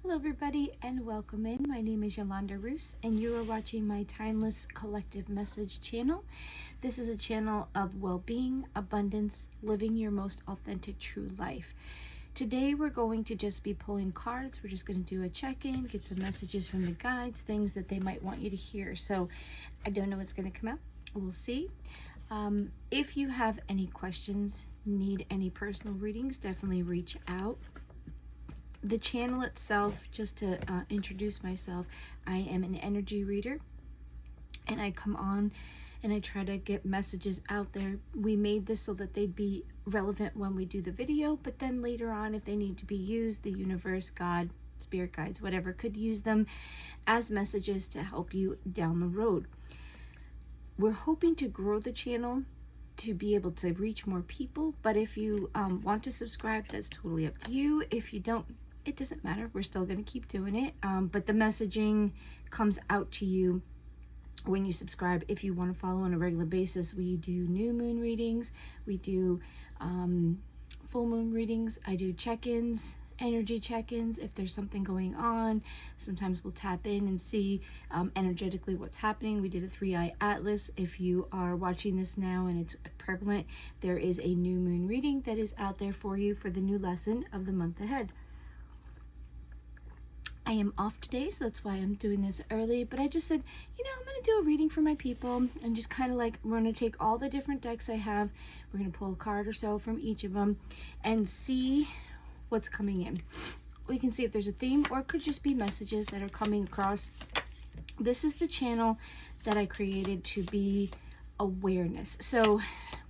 Hello everybody and welcome in. My name is Yolanda Roos and you are watching my Timeless Collective Message channel. This is a channel of well-being, abundance, living your most authentic true life. Today we're going to just be pulling cards. We're just going to do a check-in, get some messages from the guides, things that they might want you to hear. So I don't know what's going to come out. We'll see. If you have any questions, need any personal readings, definitely reach out. The channel itself, just to introduce myself, I am an energy reader and I come on and I try to get messages out there. We made this so that they'd be relevant when we do the video, but then later on, if they need to be used, the universe, God, spirit guides, whatever, could use them as messages to help you down the road. We're hoping to grow the channel to be able to reach more people, but if you want to subscribe, that's totally up to you. If you don't, it doesn't matter. We're still going to keep doing it, but the messaging comes out to you when you subscribe. If you want to follow on a regular basis, we do new moon readings, we do full moon readings, I do check-ins, energy check-ins. If there's something going on, sometimes we'll tap in and see energetically what's happening. We did a 3-eye atlas. If you are watching this now and it's prevalent, there is a new moon reading that is out there for you for the new lesson of the month ahead. I am off today, so that's why I'm doing this early, but I just said, you know, I'm going to do a reading for my people and just kind of like, we're going to take all the different decks I have, we're going to pull a card or so from each of them and see what's coming in. We can see if there's a theme, or it could just be messages that are coming across. This is the channel that I created to be awareness. So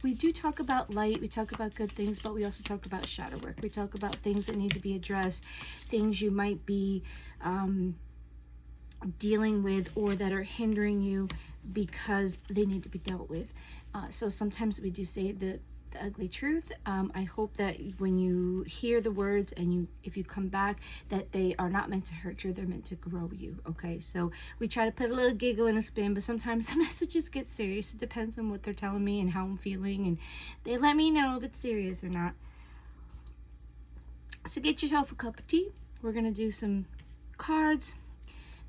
we do talk about light, we talk about good things, but we also talk about shadow work. We talk about things that need to be addressed, things you might be dealing with or that are hindering you because they need to be dealt with. So sometimes we do say the ugly truth. I hope that when you hear the words and if you come back, that they are not meant to hurt you, they're meant to grow you. Okay, so we try to put a little giggle and a spin, but sometimes the messages get serious. It depends on what they're telling me and how I'm feeling, and they let me know if it's serious or not. So get yourself a cup of tea. We're gonna do some cards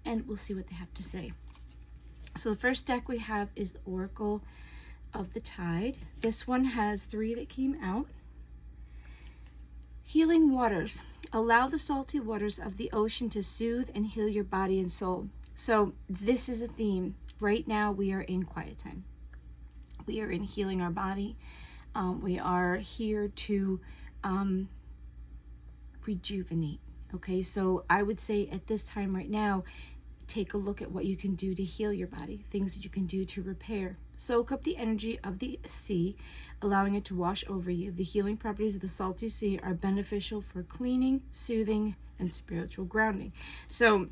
and we'll see what they have to say. So the first deck we have is the Oracle of the Tide. This one has 3 that came out. Healing waters. Allow the salty waters of the ocean to soothe and heal your body and soul. So this is a theme. Right now we are in quiet time. We are in healing our body. We are here to rejuvenate. Okay, so I would say at this time right now, take a look at what you can do to heal your body, things that you can do to repair. Soak up the energy of the sea, allowing it to wash over you. The healing properties of the salty sea are beneficial for cleaning, soothing, and spiritual grounding. So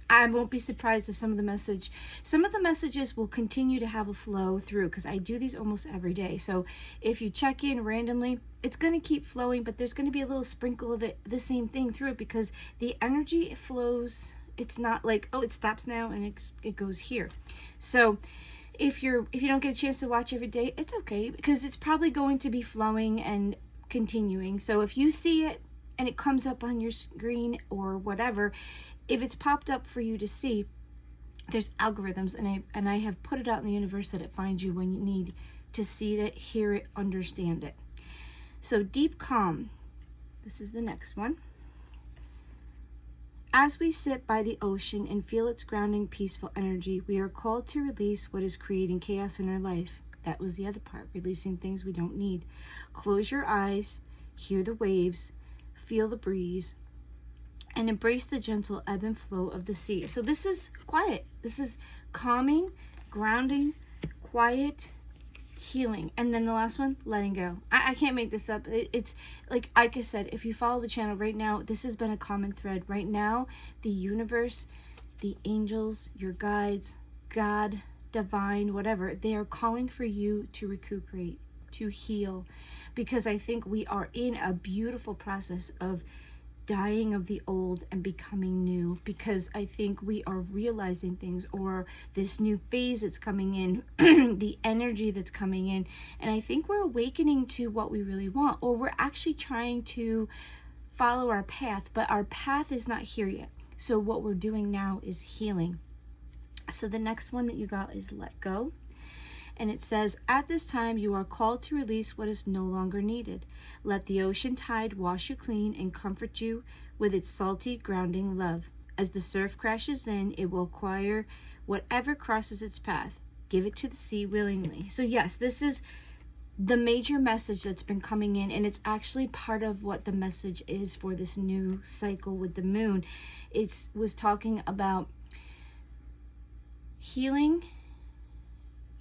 I won't be surprised if some of the messages will continue to have a flow through, because I do these almost every day. So if you check in randomly, it's going to keep flowing, but there's going to be a little sprinkle of it, the same thing through it, because the energy flows. It's not like, oh, it stops now and it goes here. So if you don't get a chance to watch every day, it's okay, because it's probably going to be flowing and continuing. So if you see it and it comes up on your screen or whatever, if it's popped up for you to see, there's algorithms, and I have put it out in the universe that it finds you when you need to see it, hear it, understand it. So deep calm. This is the next one. As we sit by the ocean and feel its grounding, peaceful energy, we are called to release what is creating chaos in our life. That was the other part, releasing things we don't need. Close your eyes, hear the waves, feel the breeze, and embrace the gentle ebb and flow of the sea. So this is quiet. This is calming, grounding, quiet, healing. And then the last one, letting go. I can't make this up. It's like I said, if you follow the channel right now, this has been a common thread. Right now, the universe, the angels, your guides, God, divine, whatever, they are calling for you to recuperate, to heal, because I think we are in a beautiful process of dying of the old and becoming new, because I think we are realizing things, or this new phase that's coming in, the energy that's coming in, and I think we're awakening to what we really want, or we're actually trying to follow our path, but our path is not here yet. So what we're doing now is healing. So the next one that you got is let go. And it says, at this time you are called to release what is no longer needed. Let the ocean tide wash you clean and comfort you with its salty, grounding love. As the surf crashes in, it will acquire whatever crosses its path. Give it to the sea willingly. So yes, this is the major message that's been coming in, and it's actually part of what the message is for this new cycle with the moon. It was talking about healing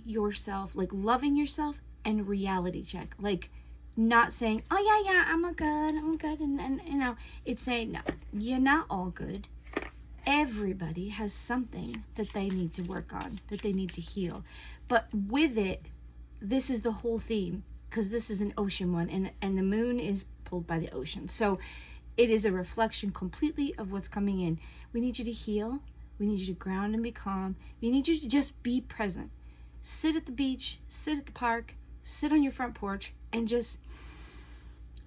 yourself, like loving yourself, and reality check, like not saying, oh yeah, I'm good, and you know, it's saying, no, you're not all good. Everybody has something that they need to work on, that they need to heal. But with it, this is the whole theme, because this is an ocean one, and the moon is pulled by the ocean. So it is a reflection completely of what's coming in. We need you to heal. We need you to ground and be calm. We need you to just be present. Sit at the beach, sit at the park, sit on your front porch, and just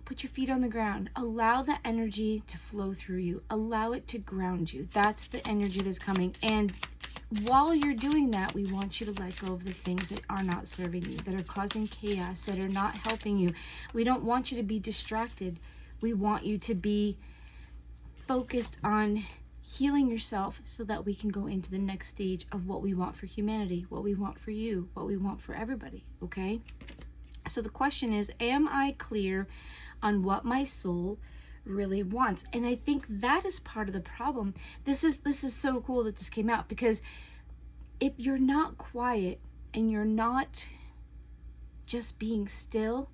put your feet on the ground. Allow the energy to flow through you. Allow it to ground you. That's the energy that's coming. And while you're doing that, we want you to let go of the things that are not serving you, that are causing chaos, that are not helping you. We don't want you to be distracted. We want you to be focused on healing yourself so that we can go into the next stage of what we want for humanity, what we want for you, what we want for everybody, okay? So the question is, am I clear on what my soul really wants? And I think that is part of the problem. This is so cool that this came out, because if you're not quiet and you're not just being still,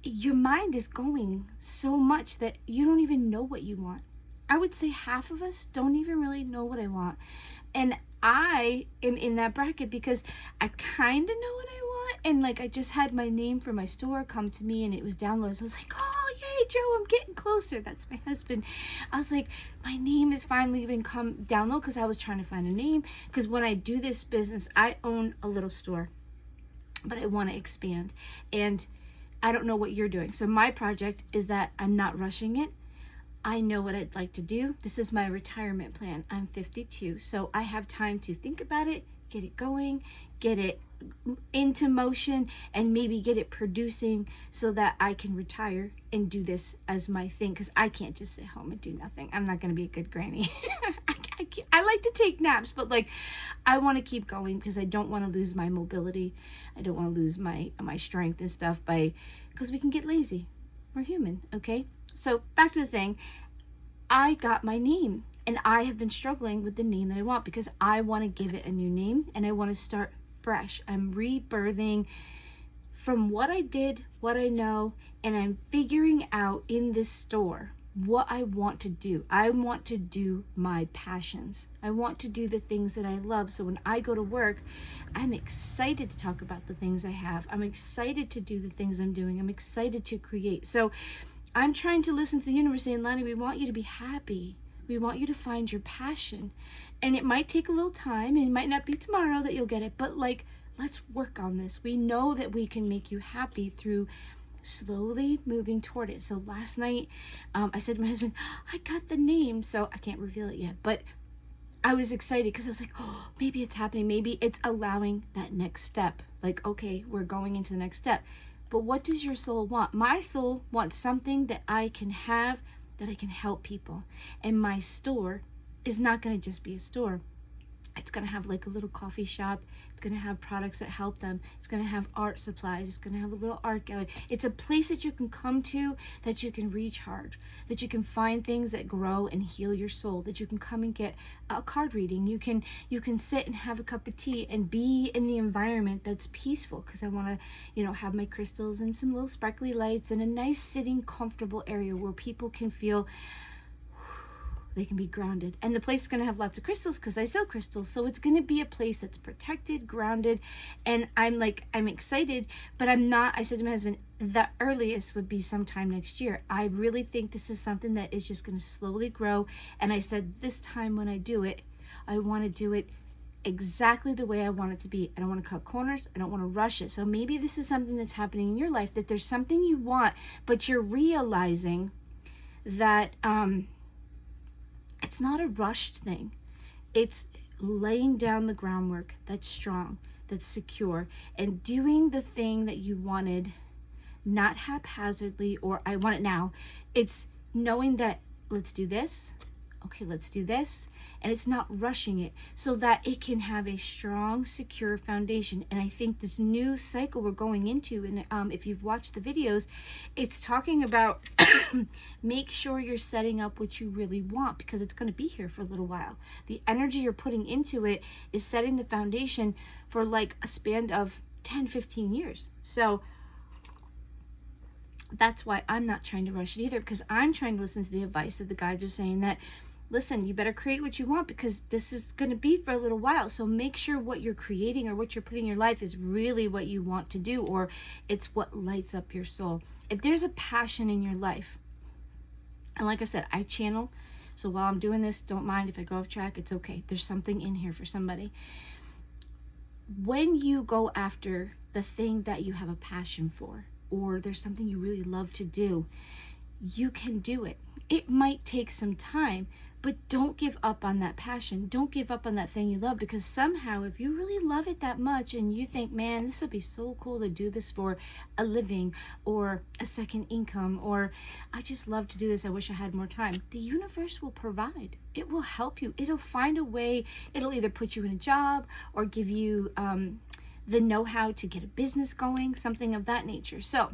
your mind is going so much that you don't even know what you want. I would say half of us don't even really know what I want. And I am in that bracket because I kind of know what I want. And like, I just had my name for my store come to me and it was downloaded. So I was like, oh, yay, Joe, I'm getting closer. That's my husband. I was like, my name is finally been come download, because I was trying to find a name. Because when I do this business, I own a little store, but I want to expand. And I don't know what you're doing. So my project is that I'm not rushing it. I know what I'd like to do. This is my retirement plan. I'm 52, so I have time to think about it, get it going, get it into motion, and maybe get it producing so that I can retire and do this as my thing, because I can't just sit home and do nothing. I'm not going to be a good granny. I like to take naps, but like, I want to keep going because I don't want to lose my mobility. I don't want to lose my strength and stuff because we can get lazy. We're human, okay? So back to the thing, I got my name, and I have been struggling with the name that I want because I want to give it a new name and I want to start fresh. I'm rebirthing from what I did, what I know, and I'm figuring out in this store what I want to do. I want to do my passions. I want to do the things that I love. So when I go to work, I'm excited to talk about the things I have. I'm excited to do the things I'm doing. I'm excited to create. So I'm trying to listen to the universe saying, Lani, we want you to be happy. We want you to find your passion. And it might take a little time, and it might not be tomorrow that you'll get it, but like, let's work on this. We know that we can make you happy through slowly moving toward it. So last night, I said to my husband, I got the name. So I can't reveal it yet, but I was excited because I was like, oh, maybe it's happening. Maybe it's allowing that next step. Like, okay, we're going into the next step. But what does your soul want? My soul wants something that I can have, that I can help people. And my store is not going to just be a store. It's going to have like a little coffee shop. It's going to have products that help them. It's going to have art supplies. It's going to have a little art gallery. It's a place that you can come to, that you can recharge, that you can find things that grow and heal your soul, that you can come and get a card reading. You can sit and have a cup of tea and be in the environment that's peaceful, because I want to, have my crystals and some little sparkly lights and a nice sitting comfortable area where people can feel they can be grounded. And the place is going to have lots of crystals because I sell crystals. So it's going to be a place that's protected, grounded. And I'm excited, but I'm not. I said to my husband, the earliest would be sometime next year. I really think this is something that is just going to slowly grow. And I said, this time when I do it, I want to do it exactly the way I want it to be. I don't want to cut corners. I don't want to rush it. So maybe this is something that's happening in your life, that there's something you want, but you're realizing that it's not a rushed thing. It's laying down the groundwork that's strong, that's secure, and doing the thing that you wanted, not haphazardly or I want it now. It's knowing that let's do this, okay, let's do this, and it's not rushing it, so that it can have a strong, secure foundation. And I think this new cycle we're going into, and if you've watched the videos, it's talking about make sure you're setting up what you really want, because it's going to be here for a little while. The energy you're putting into it is setting the foundation for like a span of 10-15 years. So that's why I'm not trying to rush it either, because I'm trying to listen to the advice that the guides are saying that, listen, you better create what you want, because this is going to be for a little while. So make sure what you're creating or what you're putting in your life is really what you want to do, or it's what lights up your soul. If there's a passion in your life, and like I said, I channel, so while I'm doing this, don't mind if I go off track. It's okay. There's something in here for somebody. When you go after the thing that you have a passion for, or there's something you really love to do, you can do it. It might take some time, but don't give up on that passion. Don't give up on that thing you love, because somehow if you really love it that much and you think, man, this would be so cool to do this for a living or a second income, or I just love to do this, I wish I had more time, the universe will provide. It will help you. It'll find a way. It'll either put you in a job or give you the know-how to get a business going, something of that nature. So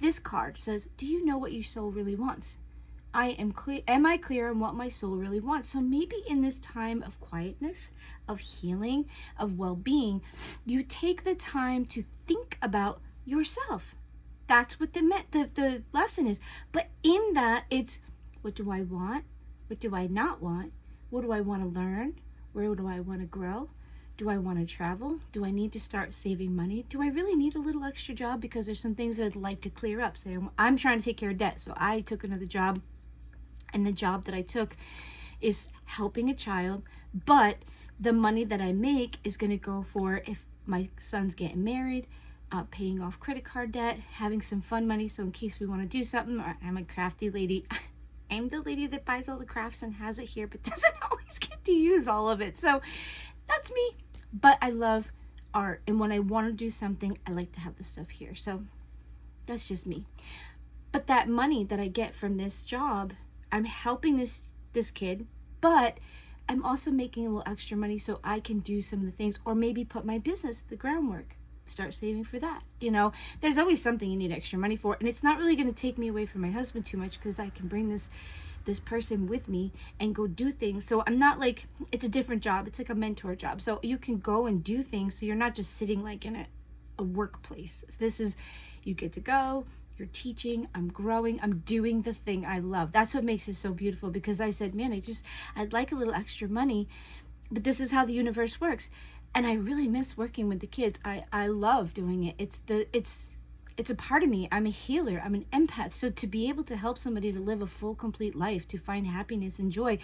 this card says, do you know what your soul really wants? Am I clear on what my soul really wants? So maybe in this time of quietness, of healing, of well-being, you take the time to think about yourself. That's what the lesson is. But in that, it's, what do I want? What do I not want? What do I want to learn? Where do I want to grow? Do I want to travel? Do I need to start saving money? Do I really need a little extra job? Because there's some things that I'd like to clear up. Say, I'm trying to take care of debt, so I took another job, and the job that I took is helping a child, but the money that I make is going to go for if my son's getting married, paying off credit card debt, having some fun money, so in case we want to do something, or I'm a crafty lady. I'm the lady that buys all the crafts and has it here, but doesn't always get to use all of it. So that's me. But I love art, and when I want to do something, I like to have the stuff here. So that's just me. But that money that I get from this job, I'm helping this kid, but I'm also making a little extra money so I can do some of the things, or maybe put my business, the groundwork, start saving for that. You know, there's always something you need extra money for, and it's not really going to take me away from my husband too much, because I can bring this person with me and go do things. So I'm not like, it's a different job. It's like a mentor job. So you can go and do things. So you're not just sitting like in a workplace. This is, you get to go, you're teaching, I'm growing, I'm doing the thing I love. That's what makes it so beautiful, because I said, man, I'd like a little extra money, but this is how the universe works. And I really miss working with the kids. I love doing it. It's a part of me. I'm a healer. I'm an empath. So to be able to help somebody to live a full, complete life, to find happiness and joy,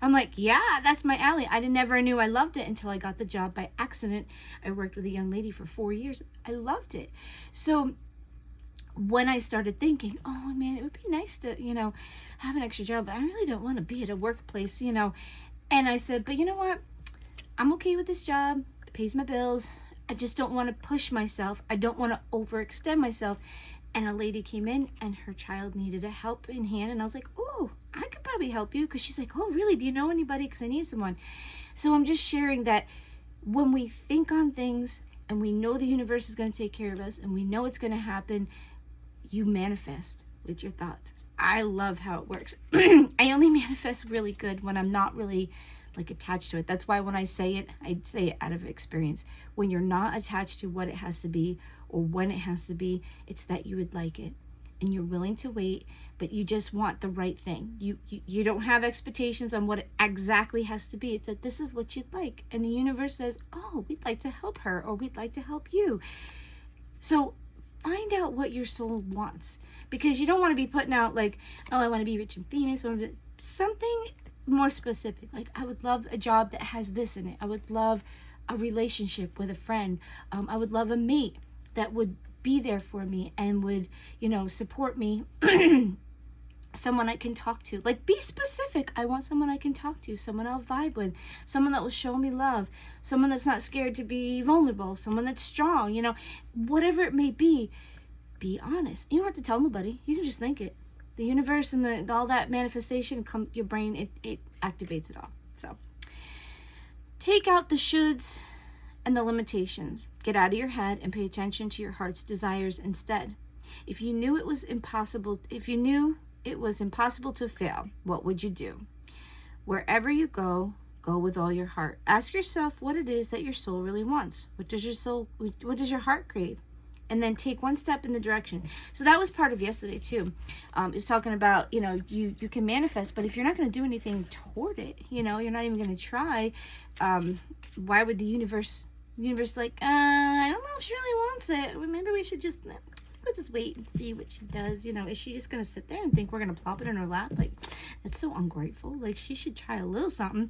I'm like, yeah, that's my alley. I never knew I loved it until I got the job by accident. I worked with a young lady for 4 years. I loved it. So when I started thinking, oh man, it would be nice to, have an extra job, but I really don't want to be at a workplace, And I said, but you know what? I'm okay with this job. It pays my bills. I just don't want to push myself. I don't want to overextend myself. And a lady came in and her child needed a help in hand. And I was like, oh, I could probably help you. Because she's like, oh, really? Do you know anybody? Because I need someone. So I'm just sharing that when we think on things and we know the universe is going to take care of us and we know it's going to happen, you manifest with your thoughts. I love how it works. I only manifest really good when I'm not really like attached to it. That's why when I say it out of experience. When you're not attached to what it has to be or when it has to be, it's that you would like it and you're willing to wait, but you just want the right thing. You don't have expectations on what it exactly has to be. It's that this is what you'd like, and the universe says, oh, we'd like to help her, or we'd like to help you. So find out what your soul wants, because you don't want to be putting out like, oh, I want to be rich and famous, or something more specific. Like, I would love a job that has this in it. I would love a relationship with a friend. I would love a mate that would be there for me and would, support me someone I can talk to. Like, be specific. I want someone I can talk to, someone I'll vibe with, someone that will show me love, someone that's not scared to be vulnerable, someone that's strong, you know, whatever it may be honest. You don't have to tell nobody. You can just think it. The universe and all that manifestation, your brain, it activates it all. So take out the shoulds and the limitations. Get out of your head and pay attention to your heart's desires instead. If you knew it was impossible to fail, what would you do? Wherever you go, go with all your heart. Ask yourself what it is that your soul really wants. What does your heart crave? And then take one step in the direction. So that was part of yesterday too. It's talking about, you know, you can manifest, but if you're not going to do anything toward it, you know, you're not even going to try, why would the universe like, I don't know if she really wants it. Maybe we should just wait and see what she does. You know, is she just going to sit there and think we're going to plop it in her lap? Like, that's so ungrateful. Like, she should try a little something.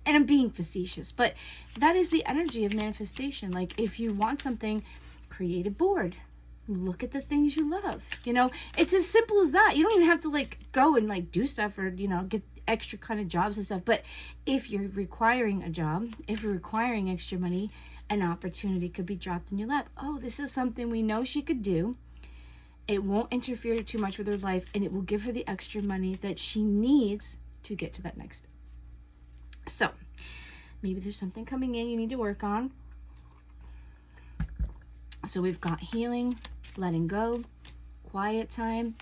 And I'm being facetious, but that is the energy of manifestation. Like, if you want something, create a board. Look at the things you love. You know, it's as simple as that. You don't even have to like go and like do stuff or, you know, get extra kind of jobs and stuff. But if you're requiring a job, if you're requiring extra money, an opportunity could be dropped in your lap. Oh, this is something we know she could do. It won't interfere too much with her life, and it will give her the extra money that she needs to get to that next step. So maybe there's something coming in you need to work on. So we've got healing, letting go, quiet time,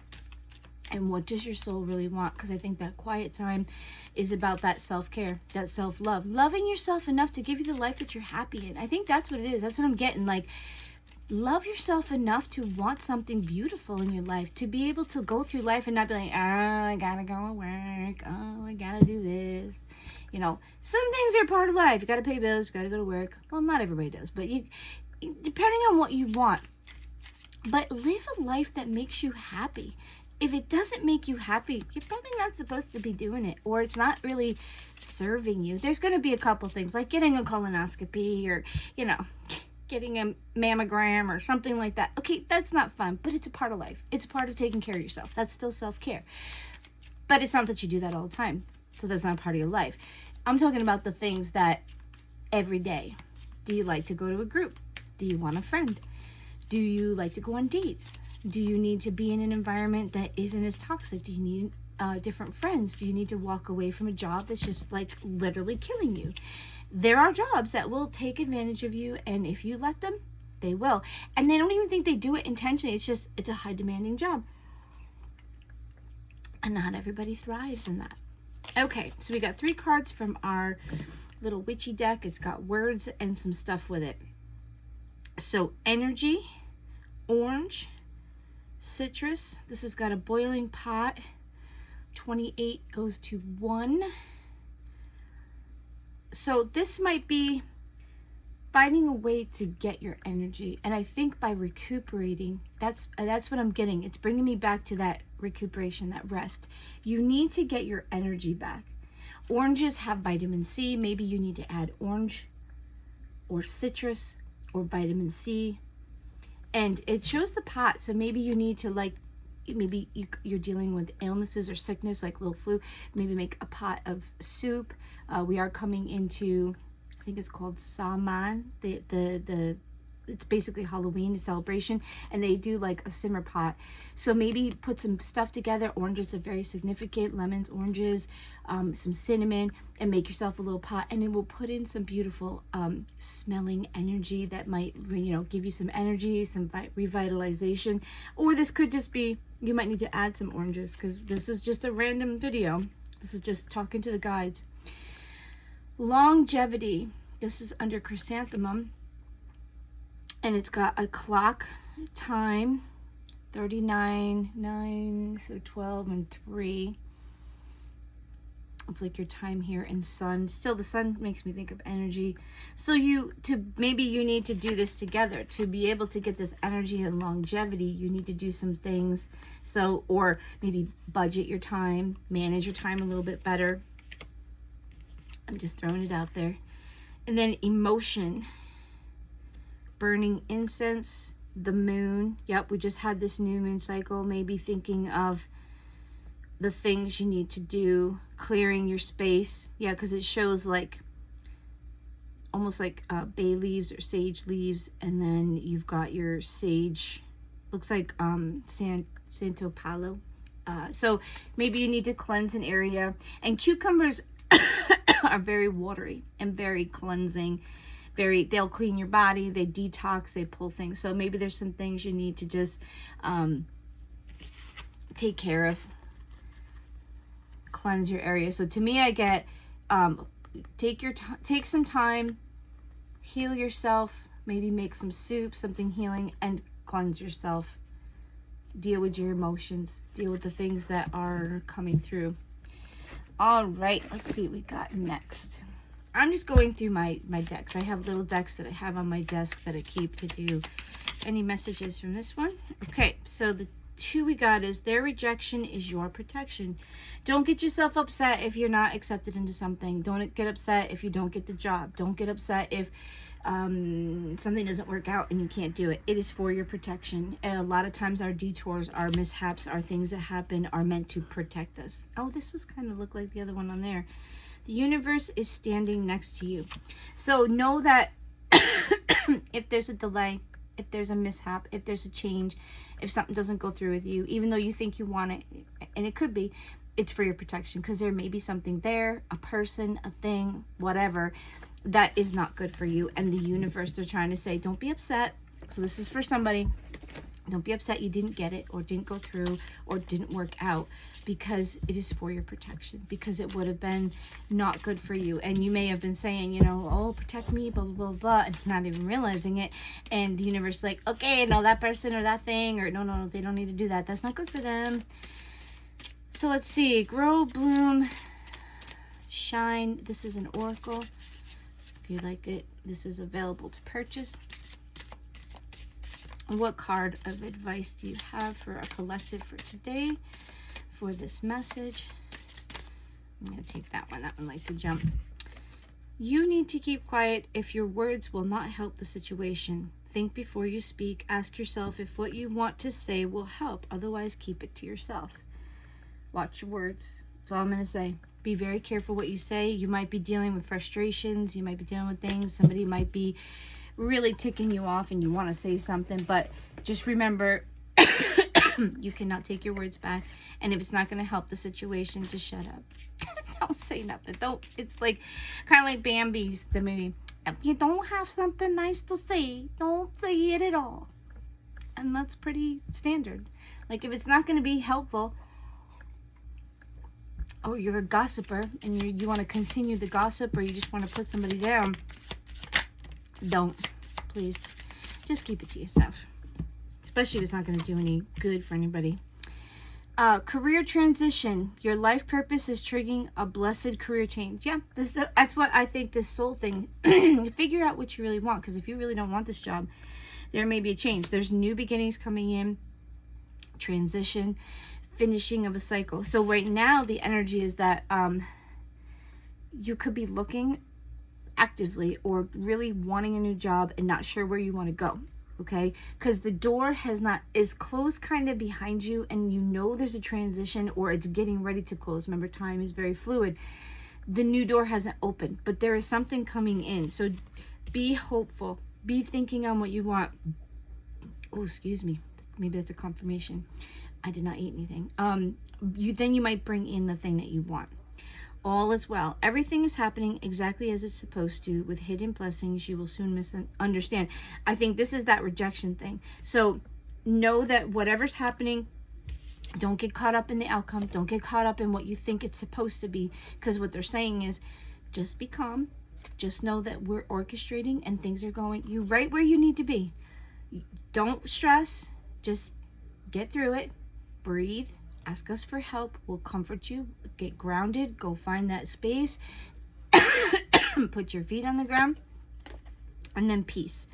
and what does your soul really want? Because I think that quiet time is about that self-care, that self-love, loving yourself enough to give you the life that you're happy in. I think that's what it is. That's what I'm getting. Like, love yourself enough to want something beautiful in your life, to be able to go through life and not be like, oh, I gotta go to work. Oh, I gotta do this. You know, some things are part of life. You gotta pay bills. You gotta go to work. Well, not everybody does, but depending on what you want. But live a life that makes you happy. If it doesn't make you happy, you're probably not supposed to be doing it, or it's not really serving you. There's going to be a couple things, like getting a colonoscopy, or, you know, getting a mammogram or something like that. Okay, that's not fun, but it's a part of life. It's a part of taking care of yourself. That's still self-care. But it's not that you do that all the time, so that's not part of your life. I'm talking about the things that every day. Do you like to go to a group? Do you want a friend? Do you like to go on dates? Do you need to be in an environment that isn't as toxic? Do you need different friends? Do you need to walk away from a job that's just like literally killing you? There are jobs that will take advantage of you, and if you let them, they will. And they don't even think they do it intentionally. It's a high demanding job. And not everybody thrives in that. Okay, so we got 3 cards from our little witchy deck. It's got words and some stuff with it. So energy, orange, citrus. This has got a boiling pot. 28 goes to 1. So this might be finding a way to get your energy. And I think by recuperating, that's what I'm getting. It's bringing me back to that recuperation, that rest. You need to get your energy back. Oranges have vitamin C. Maybe you need to add orange or citrus or vitamin C. And it shows the pot. So maybe you need to, like, maybe you're dealing with illnesses or sickness like little flu. Maybe make a pot of soup. We are coming into, I think it's called Saman. It's basically Halloween celebration, and they do like a simmer pot. So maybe put some stuff together. Oranges are very significant. Lemons, oranges, some cinnamon, and make yourself a little pot, and it will put in some beautiful smelling energy that might, you know, give you some energy, some revitalization. Or this could just be, you might need to add some oranges, because this is just a random video. This is just talking to the guides. Longevity. This is under chrysanthemum. And it's got a clock time, 39, 9, so 12 and 3. It's like your time here, and sun. Still, the sun makes me think of energy. So maybe you need to do this together. To be able to get this energy and longevity, you need to do some things. So, or maybe budget your time, manage your time a little bit better. I'm just throwing it out there. And then emotion. Burning incense, the moon. Yep, we just had this new moon cycle. Maybe thinking of the things you need to do, clearing your space. Yeah, because it shows like almost like bay leaves or sage leaves, and then you've got your sage, looks like Santo Palo. So maybe you need to cleanse an area. And cucumbers are very watery and very cleansing. They'll clean your body, they detox, they pull things. So maybe there's some things you need to just take care of, cleanse your area. So to me, I get take some time, heal yourself, maybe make some soup, something healing, and cleanse yourself. Deal with your emotions, deal with the things that are coming through. All right, let's see what we got next. I'm just going through my decks. I have little decks that I have on my desk that I keep to do any messages from this one. Okay, so the two we got is their rejection is your protection. Don't get yourself upset if you're not accepted into something. Don't get upset if you don't get the job. Don't get upset if something doesn't work out and you can't do it. It is for your protection. And a lot of times our detours, our mishaps, our things that happen are meant to protect us. Oh, this was kind of look like the other one on there. The universe is standing next to you. So know that if there's a delay, if there's a mishap, if there's a change, if something doesn't go through with you, even though you think you want it, and it could be, it's for your protection, because there may be something there, a person, a thing, whatever, that is not good for you. And the universe, they're trying to say, don't be upset. So this is for somebody. Don't be upset you didn't get it, or didn't go through, or didn't work out, because it is for your protection, because it would have been not good for you. And you may have been saying, you know, oh, protect me, blah, blah, blah, blah, and not even realizing it. And the universe is like, okay, no, that person or that thing, or no, they don't need to do that. That's not good for them. So let's see. Grow, bloom, shine. This is an oracle. If you like it, this is available to purchase. What card of advice do you have for a collective for today for this message? I'm going to take that one. That one likes to jump. You need to keep quiet if your words will not help the situation. Think before you speak. Ask yourself if what you want to say will help. Otherwise, keep it to yourself. Watch your words. That's all I'm going to say. Be very careful what you say. You might be dealing with frustrations. You might be dealing with things. Somebody might be really ticking you off and you want to say something, but just remember you cannot take your words back, and if it's not going to help the situation, just shut up. Don't say nothing. Don't. It's like kind of like Bambi's the movie. If you don't have something nice to say, don't say it at all. And that's pretty standard. Like if it's not going to be helpful, or you're a gossiper and you want to continue the gossip, or you just want to put somebody down, don't. Please just keep it to yourself, especially if it's not going to do any good for anybody. Career transition. Your life purpose is triggering a blessed career change. Yeah, that's what I think this soul thing. Figure out what you really want, because if you really don't want this job, there may be a change. There's new beginnings coming in, transition, finishing of a cycle. So right now the energy is that you could be looking actively or really wanting a new job and not sure where you want to go. Okay, because the door is closed kind of behind you, and you know there's a transition, or it's getting ready to close. Remember, time is very fluid. The new door hasn't opened, but there is something coming in. So be hopeful, be thinking on what you want. Oh, excuse me, maybe that's a confirmation. I did not eat anything. Then you might bring in the thing that you want. All is well. Everything is happening exactly as it's supposed to, with hidden blessings you will soon understand. I think this is that rejection thing. So know that whatever's happening, don't get caught up in the outcome. Don't get caught up in what you think it's supposed to be, because what they're saying is just be calm. Just know that we're orchestrating and things are going you right where you need to be. Don't stress. Just get through it. Breathe. Ask us for help. We'll comfort you. Get grounded. Go find that space. Put your feet on the ground. And then peace.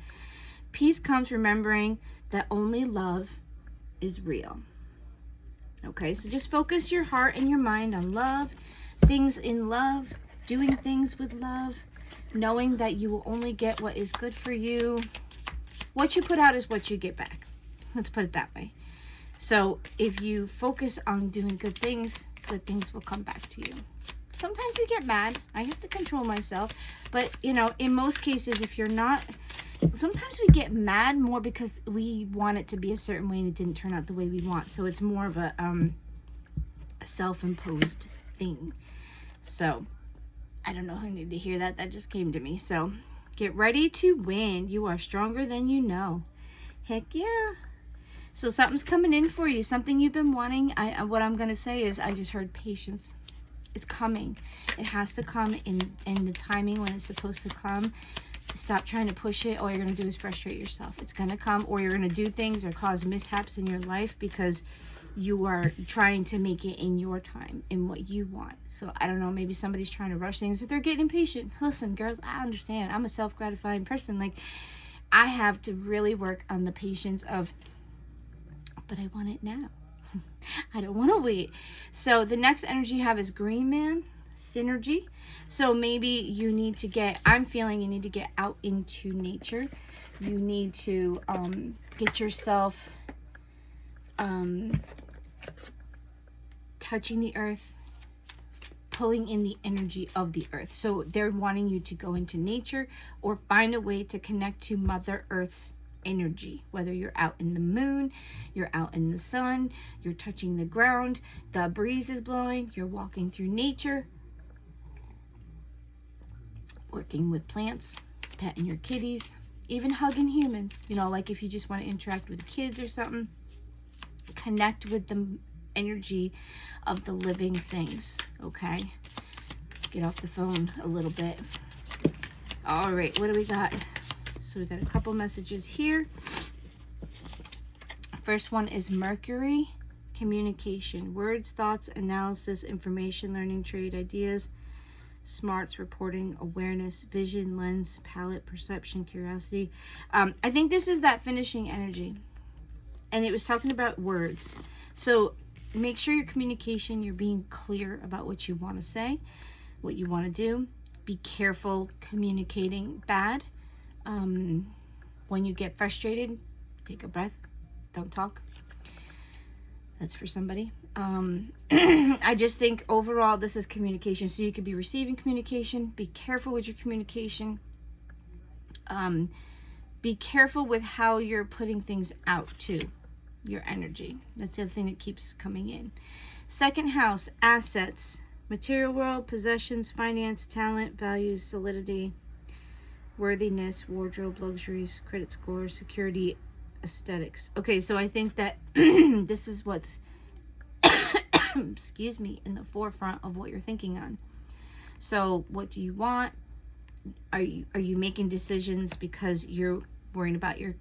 Peace comes remembering that only love is real. Okay, so just focus your heart and your mind on love, things in love, doing things with love, knowing that you will only get what is good for you. What you put out is what you get back. Let's put it that way. So if you focus on doing good things, good things will come back to you. Sometimes we get mad. I have to control myself. But, you know, in most cases, if you're not, sometimes we get mad more because we want it to be a certain way and it didn't turn out the way we want. So it's more of a self-imposed thing. So I don't know who needed to hear that. That just came to me. So get ready to win. You are stronger than you know. Heck yeah. So something's coming in for you. Something you've been wanting. What I'm going to say is I just heard patience. It's coming. It has to come in the timing when it's supposed to come. Stop trying to push it. All you're going to do is frustrate yourself. It's going to come, or you're going to do things or cause mishaps in your life because you are trying to make it in your time, in what you want. So I don't know, maybe somebody's trying to rush things, if they're getting impatient. Listen, girls, I understand. I'm a self-gratifying person. Like, I have to really work on the patience of, but I want it now. I don't want to wait. So the next energy you have is Green Man, synergy. So maybe you need to get, I'm feeling you need to get out into nature. You need to get yourself touching the earth, pulling in the energy of the earth. So they're wanting you to go into nature or find a way to connect to Mother Earth's energy, whether you're out in the moon, you're out in the sun, you're touching the ground, the breeze is blowing, you're walking through nature, working with plants, petting your kitties, even hugging humans. You know, like if you just want to interact with kids or something, connect with the energy of the living things. Okay, get off the phone a little bit. All right, what do we got? So we got a couple messages here. First one is Mercury, communication, words, thoughts, analysis, information, learning, trade, ideas, smarts, reporting, awareness, vision, lens, palette, perception, curiosity. I think this is that finishing energy. And it was talking about words. So make sure your communication, you're being clear about what you want to say, what you want to do. Be careful communicating bad. When you get frustrated, take a breath. Don't talk. That's for somebody. I just think overall this is communication. So you could be receiving communication. Be careful with your communication. Be careful with how you're putting things out too. Your energy. That's the other thing that keeps coming in. Second house, assets, material world, possessions, finance, talent, values, solidity, worthiness, wardrobe, luxuries, credit score, security, aesthetics. Okay, so I think that this is what's excuse me, in the forefront of what you're thinking on. So what do you want? Are you making decisions because you're worrying about your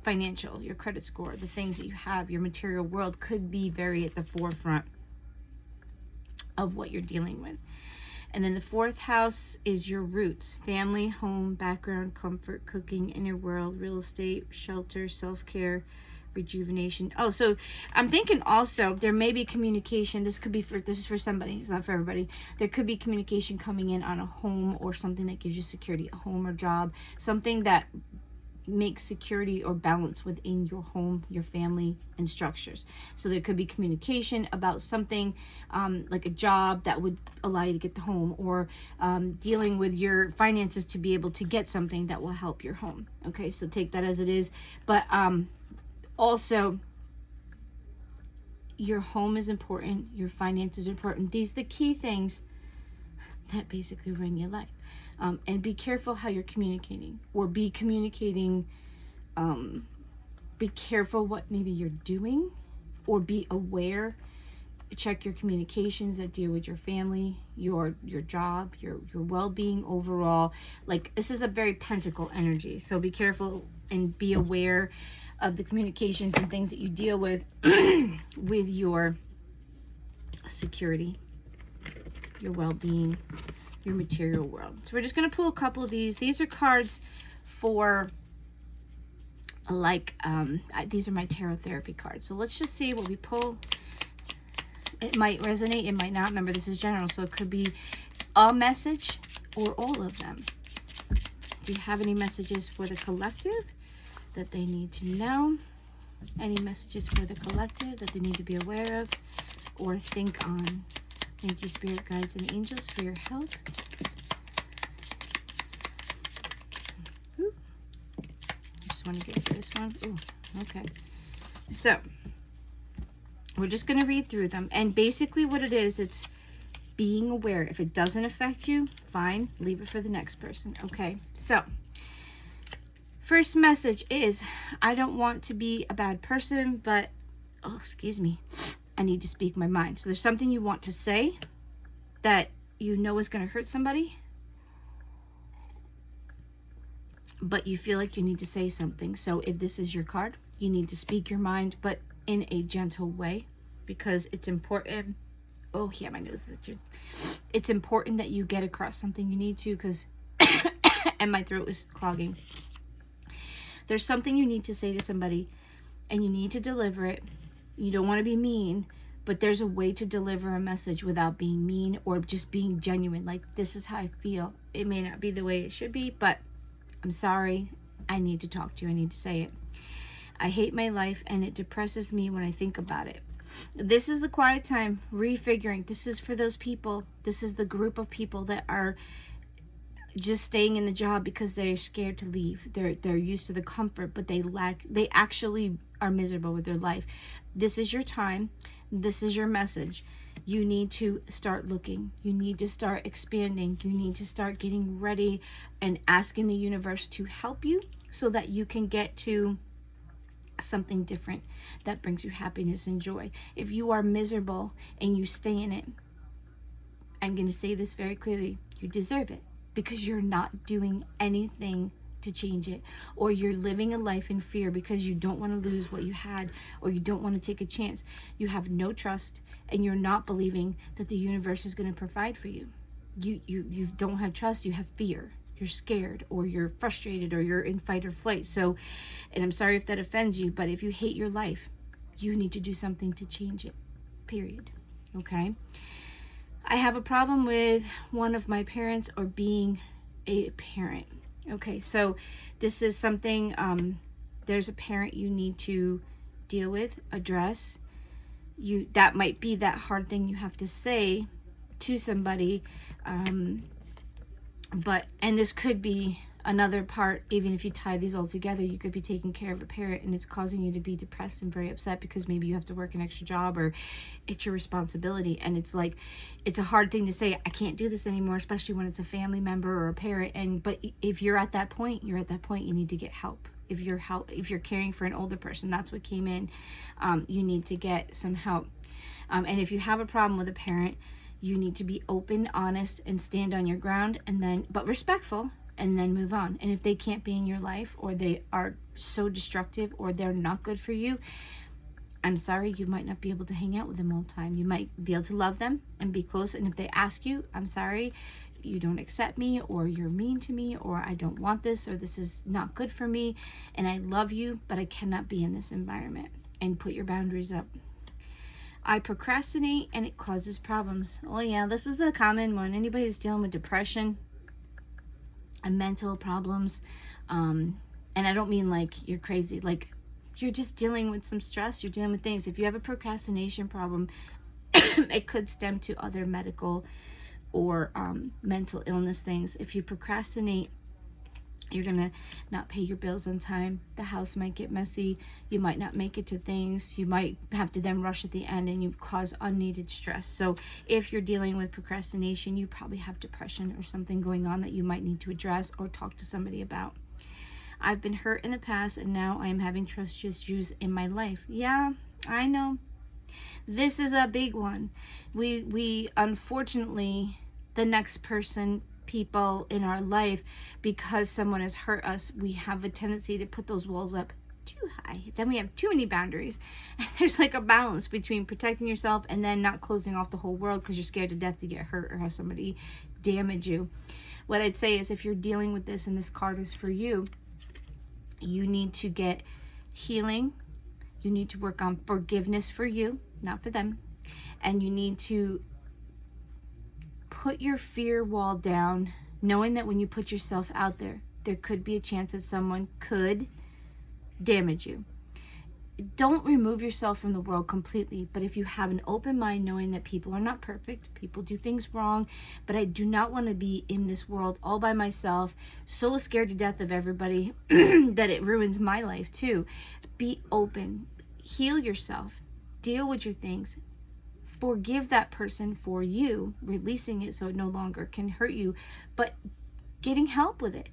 financial, your credit score, the things that you have, your material world could be very at the forefront of what you're dealing with. And then the fourth house is your roots, family, home, background, comfort, cooking, inner world, real estate, shelter, self-care, rejuvenation. Oh, so I'm thinking also there may be communication. This is for somebody. It's not for everybody. There could be communication coming in on a home or something that gives you security, a home or job, something that make security or balance within your home, your family, and structures. So there could be communication about something like a job that would allow you to get the home, or dealing with your finances to be able to get something that will help your home. Okay, so take that as it is. But also, your home is important, your finances are important. These are the key things that basically run your life. And be careful how you're communicating, or be communicating, be careful what maybe you're doing, or be aware. Check your communications that deal with your family, your job, your well-being overall. Like, this is a very pentacle energy, so be careful and be aware of the communications and things that you deal with with your security, your well-being, your material world. So we're just going to pull a couple of these. These are cards for like these are my tarot therapy cards. So let's just see what we pull. It might resonate, it might not. Remember, this is general, so it could be a message or all of them. Do you have any messages for the collective that they need to know? Any messages for the collective that they need to be aware of or think on Thank you, spirit guides and angels, for your help. Ooh. I just want to get this one. Ooh, okay. So, we're just going to read through them. And basically what it is, it's being aware. If it doesn't affect you, fine. Leave it for the next person. Okay, so first message is, I don't want to be a bad person, but, oh, excuse me, I need to speak my mind. So there's something you want to say that you know is going to hurt somebody, but you feel like you need to say something. So if this is your card, you need to speak your mind, but in a gentle way, because it's important. Oh yeah, my nose is itching. It's important that you get across something you need to, because and my throat is clogging. There's something you need to say to somebody, and you need to deliver it. You don't want to be mean, but there's a way to deliver a message without being mean or just being genuine. Like, this is how I feel. It may not be the way it should be, but I'm sorry. I need to talk to you. I need to say it. I hate my life, and it depresses me when I think about it. This is the quiet time, refiguring. This is for those people. This is the group of people that are just staying in the job because they're scared to leave. They're used to the comfort, but they actually are miserable with their life. This is your time. This is your message. You need to start looking. You need to start expanding. You need to start getting ready and asking the universe to help you so that you can get to something different that brings you happiness and joy. If you are miserable and you stay in it, I'm going to say this very clearly, you deserve it, because you're not doing anything to change it, or you're living a life in fear because you don't want to lose what you had, or you don't want to take a chance. You have no trust, and you're not believing that the universe is going to provide for you. You don't have trust, you have fear. You're scared, or you're frustrated, or you're in fight or flight. So, and I'm sorry if that offends you, but if you hate your life, you need to do something to change it, period. Okay? I have a problem with one of my parents or being a parent. Okay, so this is something, there's a parent you need to deal with, address. That might be that hard thing you have to say to somebody, and this could be another part. Even if you tie these all together, you could be taking care of a parent and it's causing you to be depressed and very upset because maybe you have to work an extra job, or it's your responsibility. And it's like, it's a hard thing to say, I can't do this anymore, especially when it's a family member or a parent. But if you're at that point, you need to get help. If you're caring for an older person, that's what came in, you need to get some help. And if you have a problem with a parent, you need to be open, honest, and stand on your ground, but respectful, and then move on. And if they can't be in your life, or they are so destructive, or they're not good for you, I'm sorry, you might not be able to hang out with them all the time. You might be able to love them and be close. And if they ask you, I'm sorry, you don't accept me, or you're mean to me, or I don't want this, or this is not good for me, and I love you, but I cannot be in this environment. And put your boundaries up. I procrastinate and it causes problems. Oh yeah, this is a common one. Anybody who's dealing with depression and mental problems, and I don't mean like you're crazy, like you're just dealing with some stress, you're dealing with things. If you have a procrastination problem, it could stem to other medical or mental illness things. If you procrastinate, you're gonna not pay your bills on time. The house might get messy. You might not make it to things. You might have to then rush at the end, and you cause unneeded stress. So if you're dealing with procrastination, you probably have depression or something going on that you might need to address or talk to somebody about. I've been hurt in the past, and now I am having trust issues in my life. Yeah, I know. This is a big one. We unfortunately, the next people in our life, because someone has hurt us, we have a tendency to put those walls up too high. Then we have too many boundaries, and there's like a balance between protecting yourself and then not closing off the whole world because you're scared to death to get hurt or have somebody damage you. What I'd say is, if you're dealing with this and this card is for you, you need to get healing. You need to work on forgiveness for you, not for them. And you need to put your fear wall down, knowing that when you put yourself out there, there could be a chance that someone could damage you. don't remove yourself from the world completely, but if you have an open mind, knowing that people are not perfect, people do things wrong, but I do not want to be in this world all by myself, so scared to death of everybody that it ruins my life too. Be open, heal yourself, deal with your things, forgive that person for you releasing it so it no longer can hurt you, but getting help with it,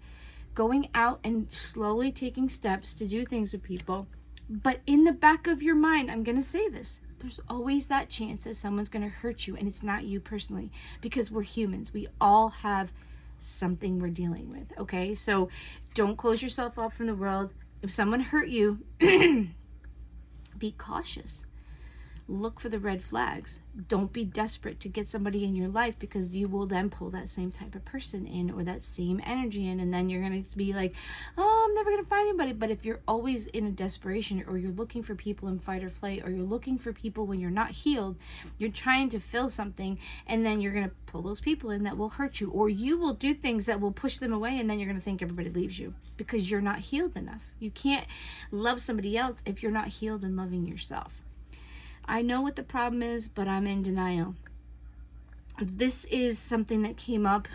going out and slowly taking steps to do things with people. But in the back of your mind, I'm going to say this, there's always that chance that someone's going to hurt you, and it's not you personally, because we're humans. We all have something we're dealing with, okay? So don't close yourself off from the world. If someone hurt you, be cautious. Look for the red flags. Don't be desperate to get somebody in your life, because you will then pull that same type of person in, or that same energy in, and then you're going to be like, oh, I'm never going to find anybody. But if you're always in a desperation, or you're looking for people in fight or flight, or you're looking for people when you're not healed, you're trying to fill something, and then you're going to pull those people in that will hurt you, or you will do things that will push them away, and then you're going to think everybody leaves you because you're not healed enough. You can't love somebody else if you're not healed and loving yourself. I know what the problem is, but I'm in denial. This is something that came up.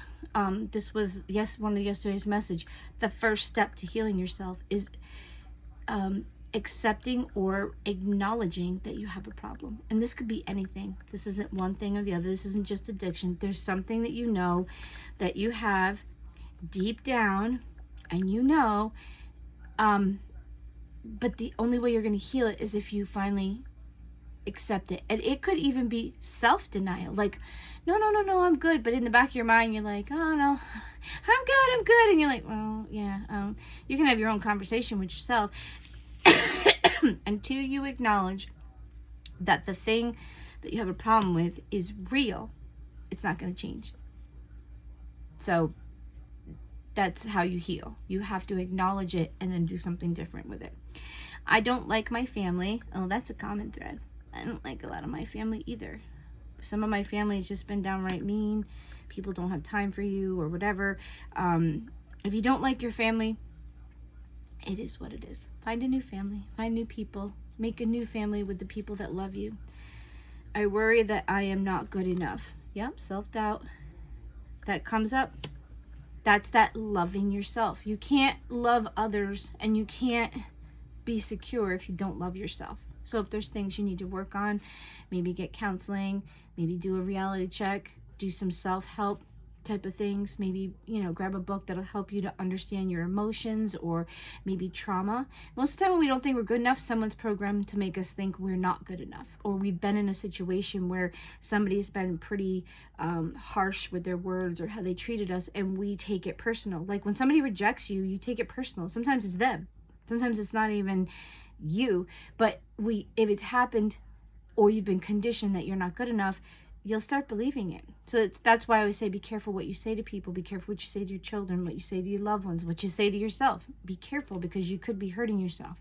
This was one of yesterday's message. The first step to healing yourself is accepting or acknowledging that you have a problem. And this could be anything. This isn't one thing or the other. This isn't just addiction. There's something that you know that you have deep down, and you know, but the only way you're going to heal it is if you finally accept it. And it could even be self-denial, like no, I'm good, but in the back of your mind you're like, oh no, I'm good, and you're like, well, yeah, you can have your own conversation with yourself until you acknowledge that the thing that you have a problem with is real. It's not going to change. So that's how you heal. You have to acknowledge it and then do something different with it. I don't like my family. Oh, that's a common thread. I don't like a lot of my family either. Some of my family has just been downright mean. People don't have time for you or whatever. If you don't like your family, it is what it is. Find a new family. Find new people. Make a new family with the people that love you. I worry that I am not good enough. Yep, self-doubt. That comes up. That's that loving yourself. You can't love others, and you can't be secure if you don't love yourself. So if there's things you need to work on, maybe get counseling, maybe do a reality check, do some self-help type of things, maybe, grab a book that'll help you to understand your emotions, or maybe trauma. Most of the time when we don't think we're good enough, someone's programmed to make us think we're not good enough, or we've been in a situation where somebody's been pretty harsh with their words or how they treated us, and we take it personal. Like when somebody rejects you, you take it personal. Sometimes it's them. Sometimes it's not even you, but if it's happened, or you've been conditioned that you're not good enough, you'll start believing it. So that's why I always say, be careful what you say to people. Be careful what you say to your children, what you say to your loved ones, what you say to yourself. Be careful, because you could be hurting yourself.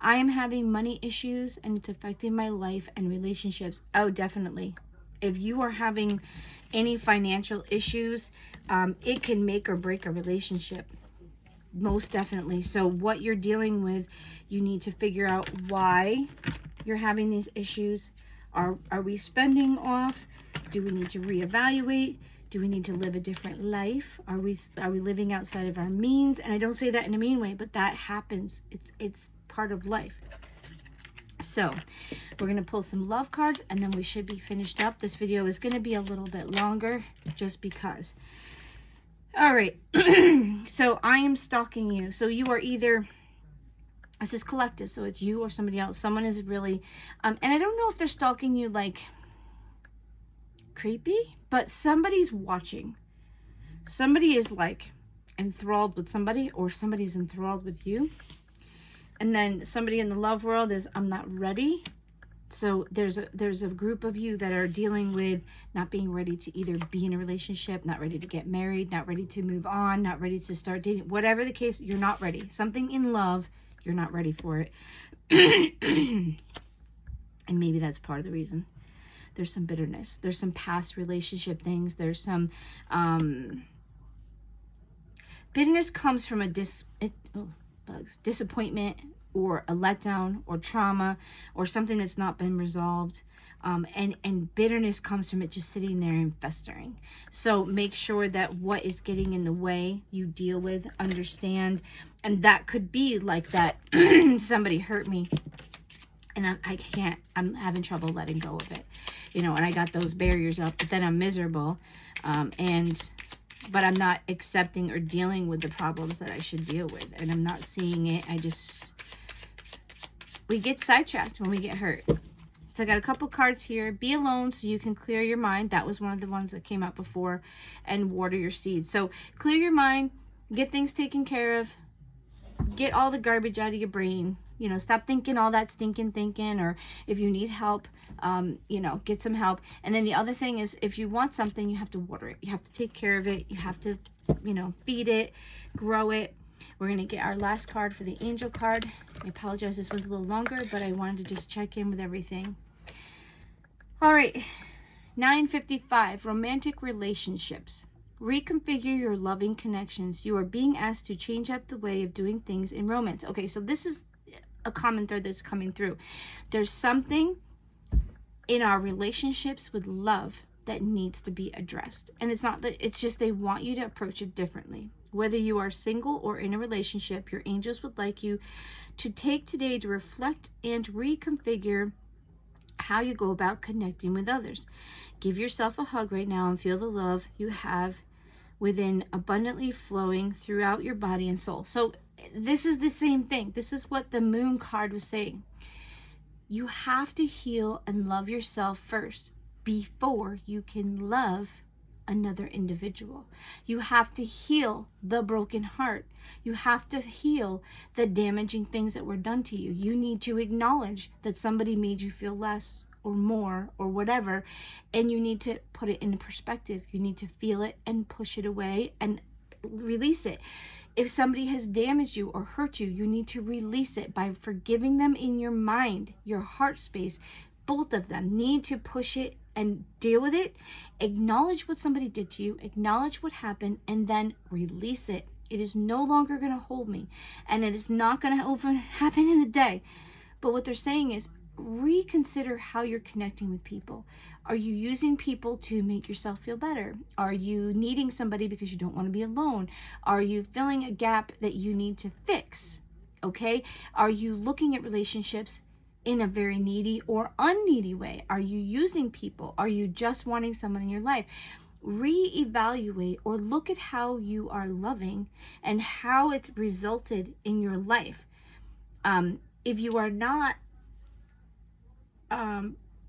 I am having money issues, and it's affecting my life and relationships. Oh, definitely. If you are having any financial issues, it can make or break a relationship. Most definitely. So what you're dealing with, you need to figure out why you're having these issues. Are we spending off? Do we need to reevaluate? Do we need to live a different life? Are we living outside of our means? And I don't say that in a mean way, but that happens. It's part of life. So we're going to pull some love cards, and then we should be finished up. This video is going to be a little bit longer just because. All right. So I am stalking you. So you are either, this is collective, so it's you or somebody else. Someone is really, and I don't know if they're stalking you like creepy, but somebody's watching. Somebody is like enthralled with somebody, or somebody's enthralled with you. And then somebody in the love world is, I'm not ready. So there's a group of you that are dealing with not being ready to either be in a relationship, not ready to get married, not ready to move on, not ready to start dating. Whatever the case, you're not ready. Something in love, you're not ready for it. And maybe that's part of the reason. There's some bitterness. There's some past relationship things. There's some bitterness comes from disappointment or a letdown or trauma or something that's not been resolved. And bitterness comes from it just sitting there and festering. So make sure that what is getting in the way you deal with, understand. And that could be like that somebody hurt me and I'm having trouble letting go of it, and I got those barriers up, but then I'm miserable, but I'm not accepting or dealing with the problems that I should deal with, and I'm not seeing it. We get sidetracked when we get hurt. So I got a couple cards here. Be alone so you can clear your mind. That was one of the ones that came out before. And water your seeds. So clear your mind, get things taken care of, get all the garbage out of your brain. Stop thinking all that stinking thinking, or if you need help, get some help. And then the other thing is, if you want something, you have to water it. You have to take care of it. You have to, feed it, grow it. We're going to get our last card for the angel card. I apologize, this one's a little longer, but I wanted to just check in with everything. All right, 9:55, romantic relationships. Reconfigure your loving connections. You are being asked to change up the way of doing things in romance. Okay, so this is a common thread that's coming through. There's something in our relationships with love that needs to be addressed. And it's not that, it's just they want you to approach it differently. Whether you are single or in a relationship, your angels would like you to take today to reflect and reconfigure how you go about connecting with others. Give yourself a hug right now and feel the love you have within abundantly flowing throughout your body and soul. So this is the same thing. This is what the moon card was saying. You have to heal and love yourself first before you can love another individual. You have to heal the broken heart. You have to heal the damaging things that were done to you. You need to acknowledge that somebody made you feel less or more or whatever, and you need to put it into perspective. You need to feel it and push it away and release it. If somebody has damaged you or hurt you, you need to release it by forgiving them in your mind, your heart space. Both of them need to push it and deal with it. Acknowledge what somebody did to you, acknowledge what happened, and then release it. It is no longer going to hold me, and it is not going to happen in a day. But what they're saying is, reconsider how you're connecting with people. Are you using people to make yourself feel better? Are you needing somebody because you don't want to be alone? Are you filling a gap that you need to fix? Okay? Are you looking at relationships in a very needy or unneedy way? Are you using people? Are you just wanting someone in your life? Reevaluate or look at how you are loving and how it's resulted in your life. If you are not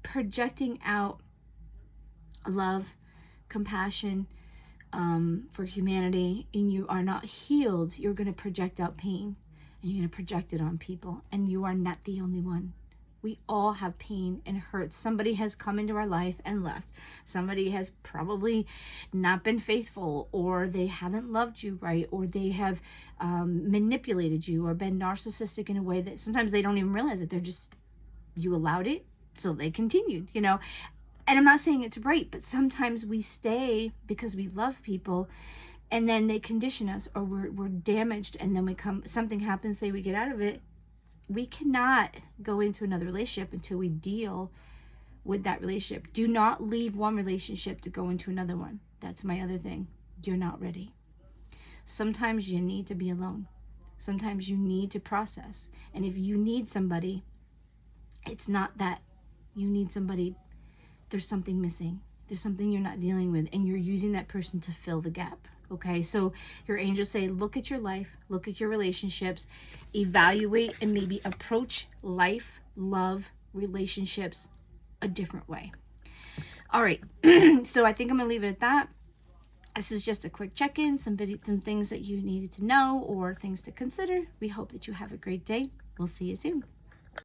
projecting out love, compassion for humanity, and you are not healed, you're going to project out pain, and you're going to project it on people, and you are not the only one. We all have pain and hurt. Somebody has come into our life and left. Somebody has probably not been faithful, or they haven't loved you right, or they have manipulated you or been narcissistic in a way that sometimes they don't even realize it. They're just, you allowed it, so they continued, And I'm not saying it's right, but sometimes we stay because we love people, and then they condition us, or we're damaged, and then something happens, say we get out of it. We cannot go into another relationship until we deal with that relationship. Do not leave one relationship to go into another one. That's my other thing. You're not ready. Sometimes you need to be alone. Sometimes you need to process. And if you need somebody, it's not that you need somebody. There's something missing. There's something you're not dealing with, and you're using that person to fill the gap. Okay, so your angels say, look at your life, look at your relationships, evaluate, and maybe approach life, love, relationships a different way. All right, so I think I'm going to leave it at that. This is just a quick check-in, some things that you needed to know or things to consider. We hope that you have a great day. We'll see you soon.